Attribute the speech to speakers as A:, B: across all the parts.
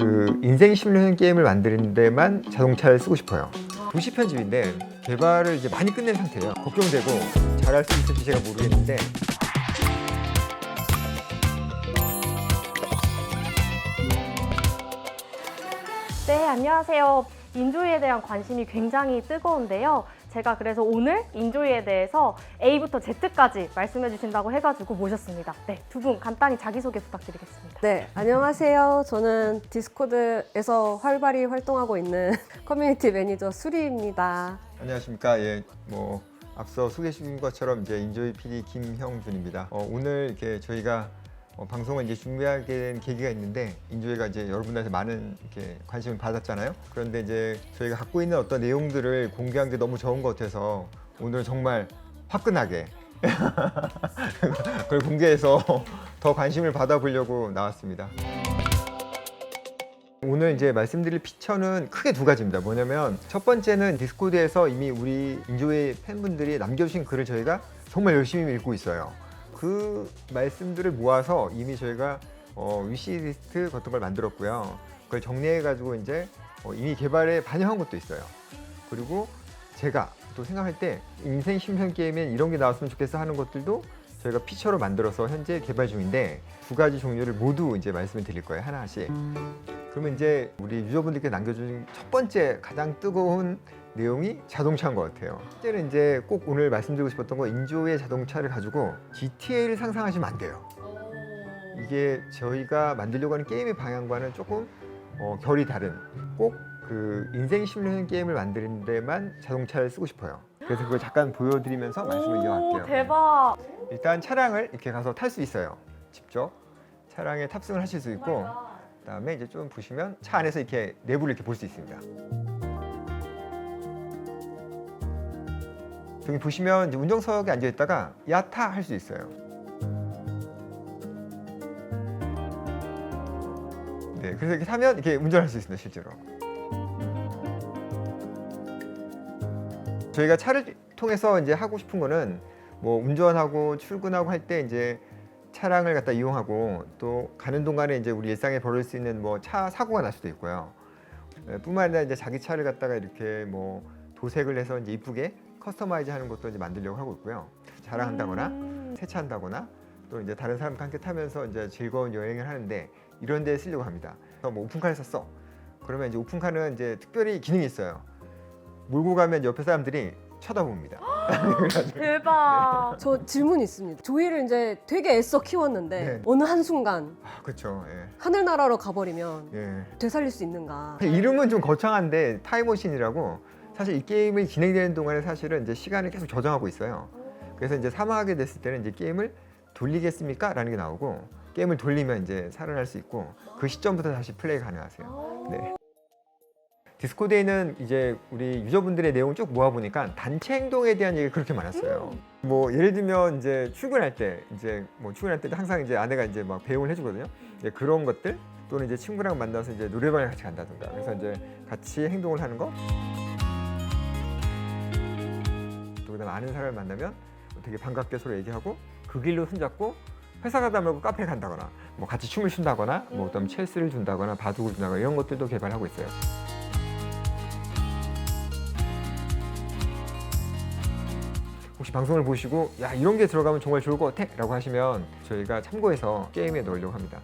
A: 그 인생 시뮬레이션 게임을 만드는 데만 자동차를 쓰고 싶어요. 도시 편집인데 개발을 이제 많이 끝낸 상태예요. 걱정되고 잘할 수 있을지 제가 모르겠는데
B: 네, 안녕하세요. 인조이에 대한 관심이 굉장히 뜨거운데요. 제가 그래서 오늘 인조이에 대해서 A부터 Z까지 말씀해 주신다고 해가지고 모셨습니다. 네, 두 분 간단히 자기소개 부탁드리겠습니다.
C: 네, 안녕하세요. 저는 디스코드에서 활발히 활동하고 있는 커뮤니티 매니저 수리입니다.
A: 안녕하십니까. 예, 뭐 앞서 소개해 주신 것처럼 이제 인조이 PD 김형준입니다. 오늘 이렇게 저희가 방송을 이제 준비하게 된 계기가 있는데 인조이가 이제 여러분들한테 많은 이렇게 관심을 받았잖아요. 그런데 이제 저희가 갖고 있는 어떤 내용들을 공개한 게 너무 적은 것 같아서 오늘 정말 화끈하게 그걸 공개해서 더 관심을 받아보려고 나왔습니다. 오늘 이제 말씀드릴 피처는 크게 두 가지입니다. 뭐냐면 첫 번째는 디스코드에서 이미 우리 인조이 팬분들이 남겨주신 글을 저희가 정말 열심히 읽고 있어요. 그 말씀들을 모아서 이미 저희가 위시리스트 같은 걸 만들었고요. 그걸 정리해가지고 이제 이미 개발에 반영한 것도 있어요. 그리고 제가 또 생각할 때 인생 시뮬레이션 게임엔 이런 게 나왔으면 좋겠어 하는 것들도 저희가 피처로 만들어서 현재 개발 중인데 두 가지 종류를 모두 이제 말씀을 드릴 거예요. 하나씩. 그러면 이제 우리 유저분들께 남겨준 첫 번째 가장 뜨거운 내용이 자동차인 것 같아요. 실제는 이제 꼭 오늘 말씀드리고 싶었던 거 인조의 자동차를 가지고 GTA를 상상하시면 안 돼요. 이게 저희가 만들려고 하는 게임의 방향과는 조금 결이 다른 꼭 그 인생 시뮬레이션 게임을 만드는 데만 자동차를 쓰고 싶어요. 그래서 그걸 잠깐 보여드리면서 말씀을 이어갈게요.
B: 대박!
A: 일단 차량을 이렇게 가서 탈 수 있어요. 직접 차량에 탑승을 하실 수 있고 그다음에 이제 좀 보시면 차 안에서 이렇게 내부를 이렇게 볼 수 있습니다. 여기 보시면 이제 운전석에 앉아 있다가 야타 할 수 있어요. 네, 그래서 이렇게 타면 이렇게 운전할 수 있습니다, 실제로. 저희가 차를 통해서 이제 하고 싶은 거는 뭐 운전하고 출근하고 할 때 이제 차량을 갖다 이용하고 또 가는 동안에 이제 우리 일상에 벌일 수 있는 뭐 차 사고가 날 수도 있고요. 뿐만 아니라 이제 자기 차를 갖다가 이렇게 뭐 도색을 해서 이제 이쁘게 커스터마이즈 하는 것도 이제 만들려고 하고 있고요. 자랑한다거나 세차한다거나 또 이제 다른 사람과 함께 타면서 이제 즐거운 여행을 하는데 이런 데 쓰려고 합니다. 뭐 오픈카를 샀어. 그러면 이제 오픈카는 이제 특별히 기능이 있어요. 몰고 가면 옆에 사람들이 쳐다봅니다.
B: 대박!
C: 저 질문 있습니다. 조이를 이제 되게 애써 키웠는데
A: 네.
C: 어느 한순간
A: 그렇죠. 예.
C: 하늘나라로 가버리면
A: 예.
C: 되살릴 수 있는가?
A: 이름은 좀 거창한데 타임머신이라고 사실 이 게임이 진행되는 동안에 사실은 이제 시간을 계속 저장하고 있어요. 그래서 이제 사망하게 됐을 때는 이제 게임을 돌리겠습니까? 라는 게 나오고 게임을 돌리면 이제 살아날 수 있고 그 시점부터 다시 플레이 가능하세요. 네. 디스코드에는 이제 우리 유저분들의 내용을 쭉 모아보니까 단체 행동에 대한 얘기가 그렇게 많았어요. 뭐 예를 들면 이제 출근할 때 항상 이제 아내가 이제 막 배웅을 해주거든요. 이제 그런 것들 또는 이제 친구랑 만나서 이제 노래방에 같이 간다든가 그래서 이제 같이 행동을 하는 거. 또 그다음에 아는 사람을 만나면 되게 반갑게 서로 얘기하고 그 길로 손잡고 회사 가다 말고 카페에 간다거나 뭐 같이 춤을 춘다거나 뭐 그다음 첼스를 준다거나 바둑을 준다거나 이런 것들도 개발하고 있어요. 혹시 방송을 보시고 야 이런 게 들어가면 정말 좋을 것 같아 라고 하시면 저희가 참고해서 게임에 넣으려고 합니다.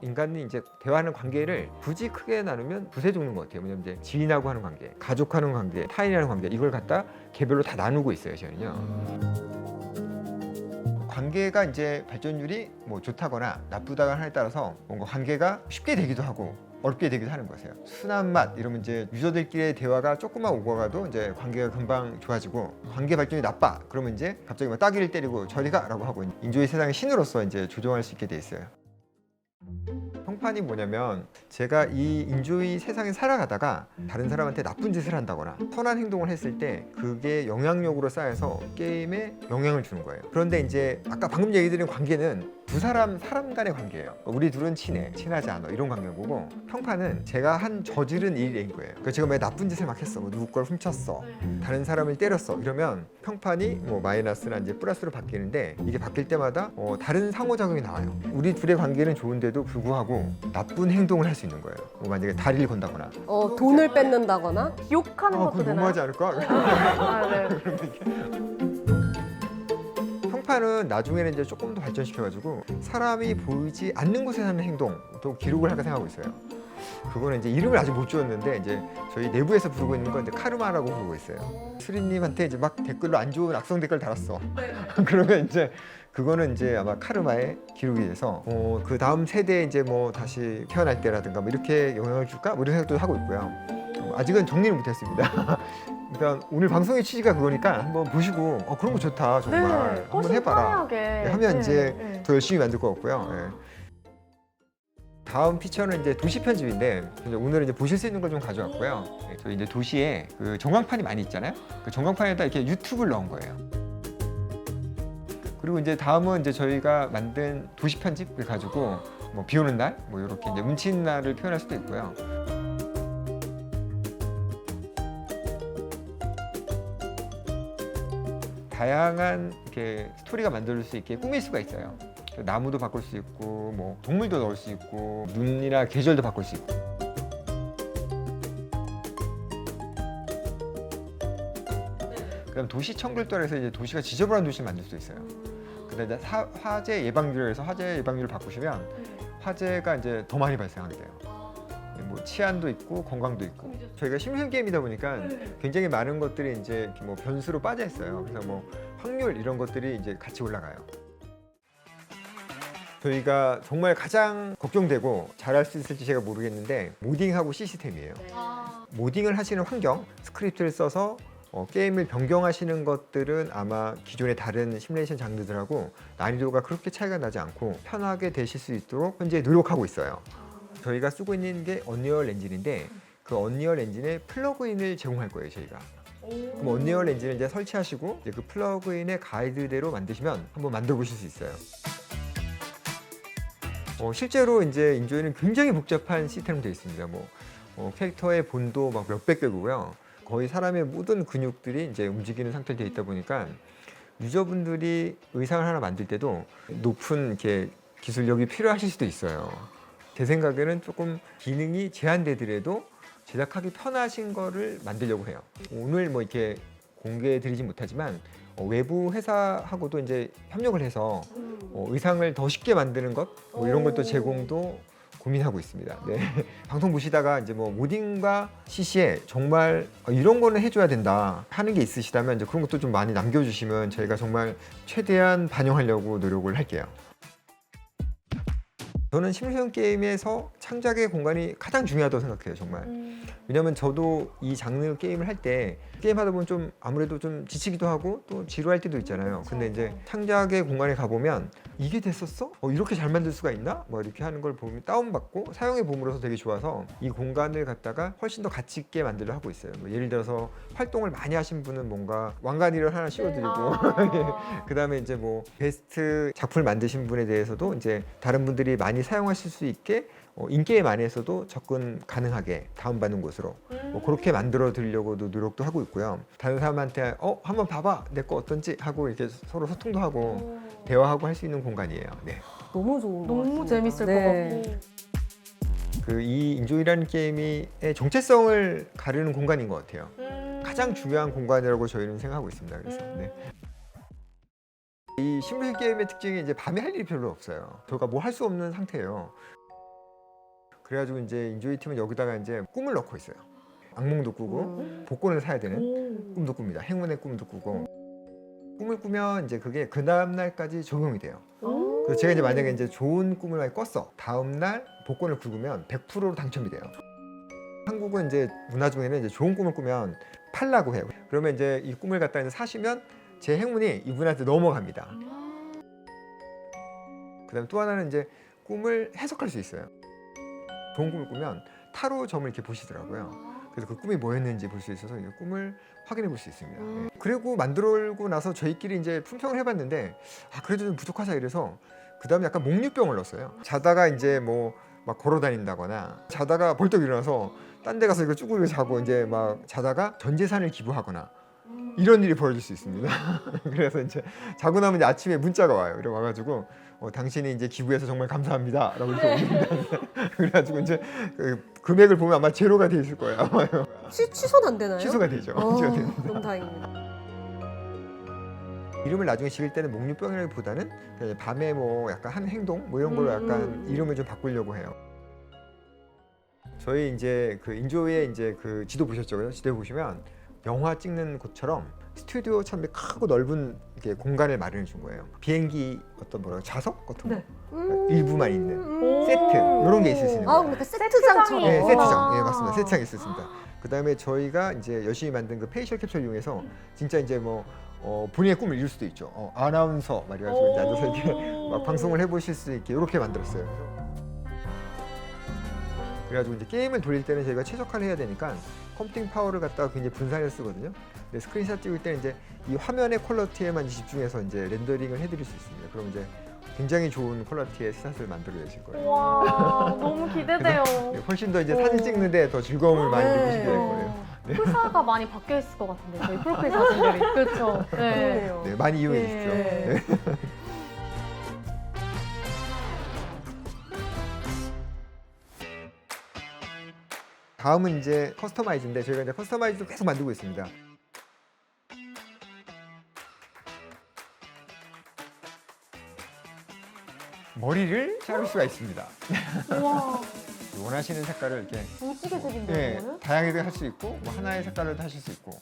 A: 인간이 이제 대화하는 관계를 굳이 크게 나누면 두세 종류인 것 같아요. 왜냐면 이제 지인하고 하는 관계, 가족하는 관계, 타인이라는 관계 이걸 갖다 개별로 다 나누고 있어요. 저희는요. 관계가 이제 발전율이 뭐 좋다거나 나쁘다거나 하에 따라서 뭔가 관계가 쉽게 되기도 하고 어렵게 되기도 하는 거세요. 순한 맛 이러면 이제 유저들끼리의 대화가 조금만 오고 가도 이제 관계가 금방 좋아지고 관계 발전이 나빠 그러면 이제 갑자기 막 따귀를 때리고 저리 가라고 하고 인조이 세상의 신으로서 이제 조종할 수 있게 돼 있어요. 평판이 뭐냐면 제가 이 인조이 세상에 살아가다가 다른 사람한테 나쁜 짓을 한다거나 선한 행동을 했을 때 그게 영향력으로 쌓여서 게임에 영향을 주는 거예요. 그런데 이제 아까 방금 얘기 드린 관계는 두 사람 간의 관계예요. 우리 둘은 친하지 않아 이런 관계인 거고 평판은 제가 한 저지른 일인 거예요. 그러니까 제가 왜 나쁜 짓을 막 했어, 뭐 누구 걸 훔쳤어, 다른 사람을 때렸어 이러면 평판이 뭐 마이너스나 이제 플러스로 바뀌는데 이게 바뀔 때마다 다른 상호작용이 나와요. 우리 둘의 관계는 좋은데도 불구하고 나쁜 행동을 할 수 있는 거예요. 뭐 만약에 다리를 건다거나
C: 돈을 뺏는다거나.
B: 욕하는 것도
A: 그건
B: 되나요?
A: 너무하지 않을까?
B: 아, 네.
A: 평판은 나중에는 이제 조금 더 발전시켜가지고 사람이 보이지 않는 곳에 하는 행동도 기록을 할까 생각하고 있어요. 그거는 이제 이름을 아직 못 지었는데 이제 저희 내부에서 부르고 있는 건 이제 카르마라고 부르고 있어요. 수리님한테 이제 막 댓글로 안 좋은 악성 댓글 달았어. 그러면 이제 그거는 이제 아마 카르마의 기록이 돼서 그 다음 세대에 이제 뭐 다시 태어날 때라든가 뭐 이렇게 영향을 줄까? 뭐 이런 생각도 하고 있고요. 아직은 정리를 못했습니다. 그러니까 오늘 방송의 취지가 그거니까 한번 보시고 그런 거 좋다 정말
B: 네,
A: 한번
B: 훨씬
A: 해봐라.
B: 편하게.
A: 하면
B: 네,
A: 이제
B: 네.
A: 더 열심히 만들 것 같고요. 예. 다음 피처는 이제 도시 편집인데 이제 오늘은 이제 보실 수 있는 걸 좀 가져왔고요. 예, 저희 이제 도시에 그 전광판이 많이 있잖아요. 그 전광판에다 이렇게 유튜브를 넣은 거예요. 그리고 이제 다음은 이제 저희가 만든 도시 편집을 가지고 뭐 비 오는 날, 뭐 이렇게 이제 운치 있는 날을 표현할 수도 있고요. 다양한 이렇게 스토리가 만들 수 있게 꾸밀 수가 있어요. 나무도 바꿀 수 있고, 뭐 동물도 넣을 수 있고, 눈이나 계절도 바꿀 수 있고. 그다음 도시 청결도에서 이제 도시가 지저분한 도시를 만들 수도 있어요. 근데 이제 화재 예방률을 해서 화재 예방률을 바꾸시면 화재가 이제 더 많이 발생하게 돼요. 뭐 치안도 있고 건강도 있고. 저희가 심리전 게임이다 보니까 굉장히 많은 것들이 이제 이렇게 뭐 변수로 빠져 있어요. 그래서 뭐 확률 이런 것들이 이제 같이 올라가요. 저희가 정말 가장 걱정되고 잘할 수 있을지 제가 모르겠는데 모딩하고 시스템이에요. 모딩을 하시는 환경, 스크립트를 써서 게임을 변경하시는 것들은 아마 기존의 다른 시뮬레이션 장르들하고 난이도가 그렇게 차이가 나지 않고 편하게 되실 수 있도록 현재 노력하고 있어요. 저희가 쓰고 있는 게 언리얼 엔진인데 그 언리얼 엔진에 플러그인을 제공할 거예요, 저희가. 그럼 언리얼 엔진을 이제 설치하시고 이제 그 플러그인의 가이드대로 만드시면 한번 만들어 보실 수 있어요. 실제로 이제 인조이는 굉장히 복잡한 시스템으로 되어 있습니다. 캐릭터의 본도 막 몇백 개고요. 거의 사람의 모든 근육들이 이제 움직이는 상태로 되어 있다 보니까 유저분들이 의상을 하나 만들 때도 높은 이렇게 기술력이 필요하실 수도 있어요. 제 생각에는 조금 기능이 제한되더라도 제작하기 편하신 거를 만들려고 해요. 오늘 뭐 이렇게 공개해드리진 못하지만 외부 회사하고도 이제 협력을 해서 의상을 더 쉽게 만드는 것 뭐 이런 것도 제공도 고민하고 있습니다. 네. 방송 보시다가 이제 뭐 모딩과 CC에 정말 이런 거는 해줘야 된다 하는 게 있으시다면 이제 그런 것도 좀 많이 남겨주시면 저희가 정말 최대한 반영하려고 노력을 할게요. 저는 시뮬레이션 게임에서 창작의 공간이 가장 중요하다고 생각해요, 정말. 왜냐면 저도 이 장르 게임을 할 때 게임 하다 보면 좀 아무래도 좀 지치기도 하고 또 지루할 때도 있잖아요. 근데 이제 창작의 공간에 가보면 이게 됐었어? 이렇게 잘 만들 수가 있나? 뭐 이렇게 하는 걸 보면 다운받고 사용해 봄으로써 되게 좋아서 이 공간을 갖다가 훨씬 더 가치 있게 만들려 하고 있어요. 뭐 예를 들어서 활동을 많이 하신 분은 뭔가 왕관이를 하나 씌워드리고 그 다음에 이제 뭐 베스트 작품을 만드신 분에 대해서도 이제 다른 분들이 많이 사용하실 수 있게 인게임 안에서도 접근 가능하게 다운받는 곳으로 뭐 그렇게 만들어 드리려고도 노력도 하고 있고요. 다른 사람한테 한번 봐봐 내 거 어떤지 하고 이렇게 서로 소통도 하고 대화하고 할 수 있는 공간이에요. 네.
C: 너무 좋은 것
B: 너무
C: 같습니다.
B: 재밌을
C: 네.
B: 것 같고.
A: 그 이 인조이라는 게임의 정체성을 가르는 공간인 것 같아요. 가장 중요한 공간이라고 저희는 생각하고 있습니다. 그래서 네. 이 시뮬레이션 게임의 특징이 이제 밤에 할 일이 별로 없어요. 저희가 뭐 할 수 없는 상태예요. 그래가지고 이제 인조이 팀은 여기다가 이제 꿈을 넣고 있어요. 악몽도 꾸고 복권을 사야 되는 꿈도 꿉니다. 행운의 꿈도 꾸고 꿈을 꾸면 이제 그게 그 다음 날까지 적용이 돼요. 그래서 제가 이제 만약에 이제 좋은 꿈을 많이 꿨어. 다음 날 복권을 긁으면 100%로 당첨이 돼요. 한국은 이제 문화 중에는 이제 좋은 꿈을 꾸면 팔라고 해요. 그러면 이제 이 꿈을 갖다 이제 사시면 제 행운이 이분한테 넘어갑니다. 그다음 또 하나는 이제 꿈을 해석할 수 있어요. 좋은 꿈을 꾸면 타로 점을 이렇게 보시더라고요. 그래서 그 꿈이 뭐였는지 볼 수 있어서 꿈을 확인해 볼 수 있습니다. 네. 그리고 만들고 나서 저희끼리 이제 품평을 해봤는데 그래도 좀 부족하다 이래서 그 다음에 약간 목류병을 넣었어요. 자다가 이제 뭐 막 걸어 다닌다거나 자다가 벌떡 일어나서 딴 데 가서 이거 쭈그리고 자고 이제 막 자다가 전 재산을 기부하거나 이런 일이 벌어질 수 있습니다. 그래서 이제 자고 나면 이제 아침에 문자가 와요. 이래 와가지고 당신이 이제 기부해서 정말 감사합니다라고 이렇게 옵니다. 그래가지고 이제 그 금액을 보면 아마 제로가 돼 있을 거예요. 아마요.
C: 취소는 안 되나요?
A: 취소가 되죠.
C: 어,
A: 취소가 됩니다.
C: 너무 다행입니다.
A: 이름을 나중에 지을 때는 목류병이라기보다는 그냥 밤에 뭐 약간 한 행동 뭐 이런 걸로 약간 이름을 좀 바꾸려고 해요. 저희 이제 그 인조의 이제 그 지도 보셨죠? 그죠? 지도 보시면 영화 찍는 곳처럼 스튜디오처럼 크고 넓은 이렇게 공간을 마련해 준 거예요. 비행기 어떤 뭐라 좌석 같은 거
B: 네.
A: 일부만 있는
C: 음.
A: 세트 이런 게 있을 수 있는
C: 아,
A: 거예요.
C: 그러니까 세트장처럼.
A: 네, 세트장. 예,
B: 아.
A: 맞습니다. 세트장이 있었습니다. 그다음에 저희가 이제 열심히 만든 그 페이셜 캡처를 이용해서 진짜 이제 뭐 본인의 꿈을 이룰 수도 있죠. 아나운서 말이가지고 이제 앉아서 이렇게 막 방송을 해보실 수 있게 이렇게 만들었어요. 그래가지고 이제 게임을 돌릴 때는 저희가 최적화를 해야 되니까 컴퓨팅 파워를 갖다가 굉장히 분산해서 쓰거든요. 근데 스크린샷 찍을 때는 이제 이 화면의 퀄러티에만 집중해서 이제 렌더링을 해드릴 수 있습니다. 그럼 이제 굉장히 좋은 퀄러티의 스샷을 만들어내실 거예요.
B: 와, 너무 기대돼요.
A: 네, 훨씬 더 이제 사진 찍는데 더 즐거움을 많이
C: 네.
A: 느끼시게 될 거예요.
B: 프사가 많이 바뀌어 있을 것 같은데 저희 프로필 사진들이 그렇죠. 네.
C: 그러네요.
A: 네, 많이 이용해 주십시오.
C: 네.
A: 네. 다음은 이제 커스터마이즈인데 저희가 이제 커스터마이즈도 계속 만들고 있습니다. 머리를 자를 수가 있습니다.
B: 우와,
A: 원하시는 색깔을 이렇게
B: 무지개색인데
A: 네,
B: 이거는?
A: 다양하게 할 수 있고 뭐 하나의 색깔로 하실 수 있고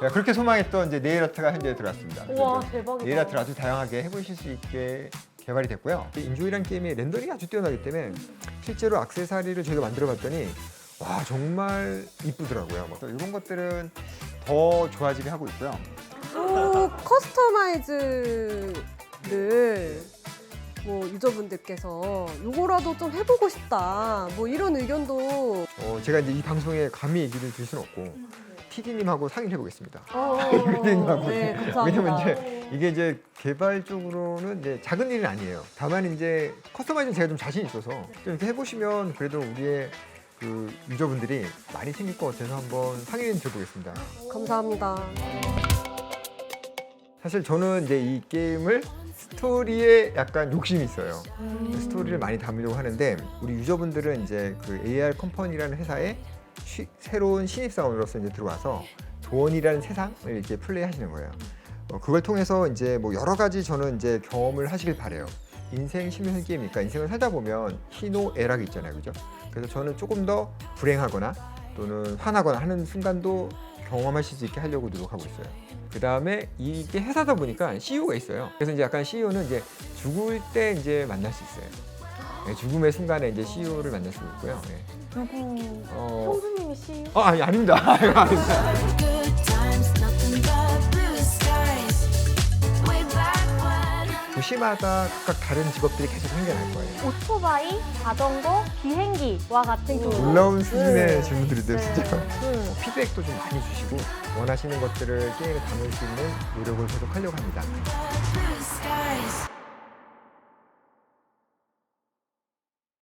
A: 제가 그렇게 소망했던 이제 네일 아트가 현재 들어왔습니다.
B: 우와,
A: 그래서
B: 대박이다.
A: 네일 아트를 아주 다양하게 해보실 수 있게 개발이 됐고요. 인조이라는 게임이 렌더링이 아주 뛰어나기 때문에 실제로 액세서리를 저희가 만들어봤더니 와 정말 이쁘더라고요. 뭐 이런 것들은 더 좋아지게 하고 있고요.
C: 또 커스터마이즈를 뭐 유저분들께서 요거라도 좀 해보고 싶다 뭐 이런 의견도
A: 제가 이제 이 방송에 감히 얘기를 드릴 수는 없고 TD님하고 상의를 해보겠습니다.
C: 네, 감사합니다.
A: 왜냐면 이제 이게 이제 개발적으로는 이제 작은 일은 아니에요. 다만 이제 커스터마이즈는 제가 좀 자신 있어서 좀 이렇게 해보시면 그래도 우리의 그 유저분들이 많이 생길 것 같아서 한번 상의를 드려보겠습니다.
C: 감사합니다.
A: 사실 저는 이제 이 게임을 스토리에 약간 욕심이 있어요. 스토리를 많이 담으려고 하는데 우리 유저분들은 이제 그 AR 컴퍼니라는 회사에 새로운 신입사원으로서 이제 들어와서 도원이라는 세상을 이렇게 플레이하시는 거예요. 그걸 통해서 이제 뭐 여러 가지 저는 이제 경험을 하시길 바래요. 인생 시뮬레이션 게임이니까 인생을 살다 보면 희노애락이 있잖아요, 그죠? 그래서 저는 조금 더 불행하거나 또는 화나거나 하는 순간도 경험하실 수 있게 하려고 노력하고 있어요. 그 다음에 이게 회사다 보니까 CEO가 있어요. 그래서 이제 약간 CEO는 이제 죽을 때 이제 만날 수 있어요. 네, 죽음의 순간에 이제 CEO를 만날 수 있고요. 네.
B: 누구?
A: 어,
B: 형수님이 CEO?
A: 아니 아닙니다. 이거 아닙니다.
D: Good times, nothing but blue skies. Way back when.
A: 도시마다 각각 다른 직업들이 계속 생겨날 거예요.
B: 오토바이, 자전거, 비행기와 같은 그
A: 놀라운 수준의
C: 네.
A: 질문들이들 진짜.
C: 네.
A: 피드백도 좀 많이 주시고 원하시는 것들을 게임에 담을 수 있는 노력을 계속 하려고 합니다.
D: Blue skies.